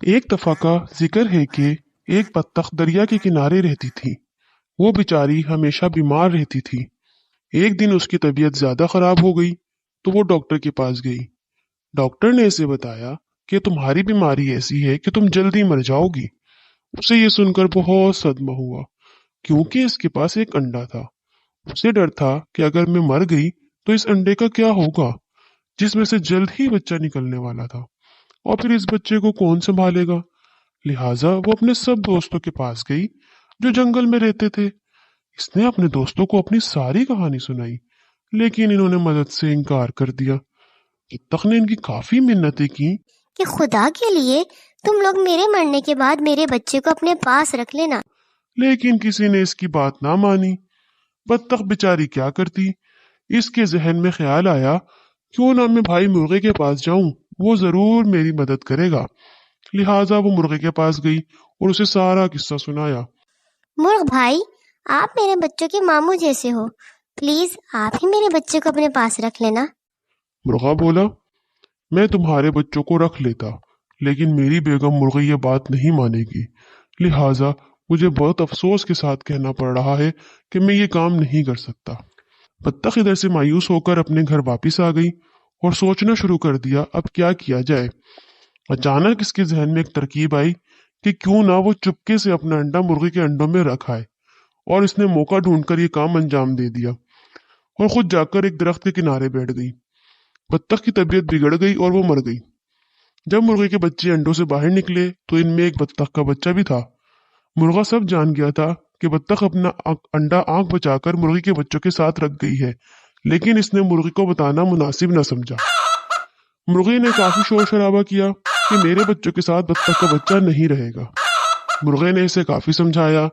ایک دفعہ کا ذکر ہے کہ ایک بطخ دریا کے کنارے رہتی تھی۔ وہ بیچاری ہمیشہ بیمار رہتی تھی۔ ایک دن اس کی طبیعت زیادہ خراب ہو گئی تو وہ ڈاکٹر کے پاس گئی۔ ڈاکٹر نے اسے بتایا کہ تمہاری بیماری ایسی ہے کہ تم جلدی مر جاؤ گی۔ اسے یہ سن کر بہت صدمہ ہوا، کیونکہ اس کے پاس ایک انڈا تھا۔ اسے ڈر تھا کہ اگر میں مر گئی تو اس انڈے کا کیا ہوگا، جس میں سے جلد ہی بچہ نکلنے والا تھا، اور پھر اس بچے کو کون سنبھالے گا۔ لہٰذا وہ اپنے سب دوستوں کے پاس گئی جو جنگل میں رہتے تھے۔ اس نے اپنے دوستوں کو اپنی ساری کہانی سنائی، لیکن انہوں نے مدد سے انکار کر دیا۔ بطخ نے ان کی کافی منتیں کی کہ خدا کے لیے تم لوگ میرے مرنے کے بعد میرے بچے کو اپنے پاس رکھ لینا۔ لیکن کسی نے اس کی بات نہ مانی۔ بطخ بیچاری کیا کرتی؟ اس کے ذہن میں خیال آیا، کیوں نہ میں بھائی مرغے کے پاس جاؤں، وہ ضرور میری مدد کرے گا۔ لہٰذا وہ مرغے کے پاس گئی اور اسے سارا قصہ سنایا۔ مرغ بھائی، آپ میرے بچوں کے ماموں جیسے ہو، پلیز آپ ہی میرے بچے کو اپنے پاس رکھ لینا۔ مرغا بولا، میں تمہارے بچوں کو رکھ لیتا، لیکن میری بیگم مرغی یہ بات نہیں مانے گی، لہٰذا مجھے بہت افسوس کے ساتھ کہنا پڑ رہا ہے کہ میں یہ کام نہیں کر سکتا۔ بطخ ادھر سے مایوس ہو کر اپنے گھر واپس آ گئی اور سوچنا شروع کر دیا اب کیا کیا جائے۔ اچانک اس کے ذہن میں ایک ترکیب آئی کہ کیوں نہ وہ چپکے سے اپنا انڈا مرغی کے انڈوں میں رکھ آئے، اور اس نے موقع ڈھونڈ کر یہ کام انجام دے دیا اور خود جا کر ایک درخت کے کنارے بیٹھ گئی۔ بطخ کی طبیعت بگڑ گئی اور وہ مر گئی۔ جب مرغے کے بچے انڈوں سے باہر نکلے تو ان میں ایک بطخ کا بچہ بھی تھا۔ مرغا سب جان گیا تھا کہ بطخ اپنا انڈا آنکھ بچا کر مرغی کے بچوں کے ساتھ رکھ گئی ہے، لیکن اس نے مرغی کو بتانا مناسب نہ سمجھا۔ مرغی نے کافی شور شرابہ کیا کہ میرے بچوں کے ساتھ بطخ کا بچہ نہیں رہے گا۔ مرغے نے اسے کافی سمجھایا،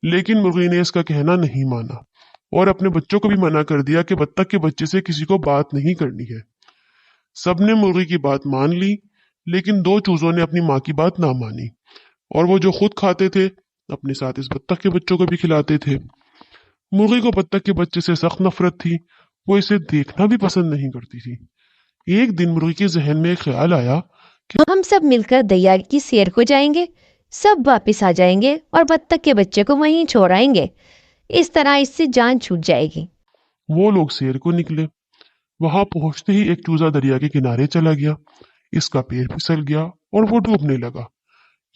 لیکن مرغی نے اس کا کہنا نہیں مانا اور اپنے بچوں کو بھی منع کر دیا کہ بطخ کے بچے سے کسی کو بات نہیں کرنی ہے۔ سب نے مرغی کی بات مان لی، لیکن دو چوزوں نے اپنی ماں کی بات نہ مانی، اور وہ جو خود کھاتے تھے اپنے ساتھ اس بطخ کے بچوں کو بھی کھلاتے تھے۔ مرغی کو بطخ کے بچے سے سخت نفرت تھی، وہ اسے دیکھنا بھی پسند نہیں کرتی تھی۔ ایک دن مرغی کے ذہن میں ایک خیال آیا کہ ہم سب مل کر دریا کی سیر کو جائیں گے، سب واپس آ جائیں گے اور بطخ کے بچے کو وہیں چھوڑ آئیں گے، اس طرح اس سے جان چھوٹ جائے گی۔ وہ لوگ سیر کو نکلے۔ وہاں پہنچتے ہی ایک چوزا دریا کے کنارے چلا گیا۔ اس کا پیر پھسل گیا اور وہ ڈوبنے لگا۔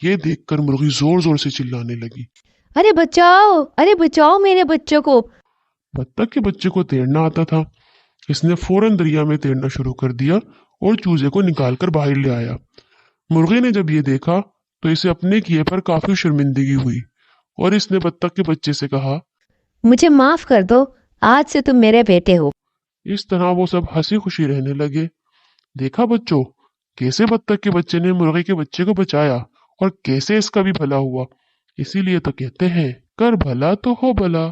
یہ دیکھ کر مرغی زور زور سے چلانے لگی، ارے بچاؤ، ارے بچاؤ میرے بچوں کو۔ بطخ کے بچے کو تیرنا آتا تھا۔ اس نے فوراً دریا میں تیرنا شروع کر دیا اور چوزے کو نکال کر باہر لے آیا۔ مرغی نے جب یہ دیکھا تو اسے اپنے کیے پر کافی شرمندگی ہوئی، اور اس نے بطخ کے بچے سے کہا، مجھے معاف کر دو، آج سے تم میرے بیٹے ہو۔ اس طرح وہ سب ہنسی خوشی رہنے لگے۔ دیکھا بچوں، کیسے بطخ کے بچے نے مرغی کے بچے کو بچایا اور کیسے اس کا بھی بھلا ہوا۔ اسی لیے تو کہتے ہیں کر بھلا تو ہو بھلا۔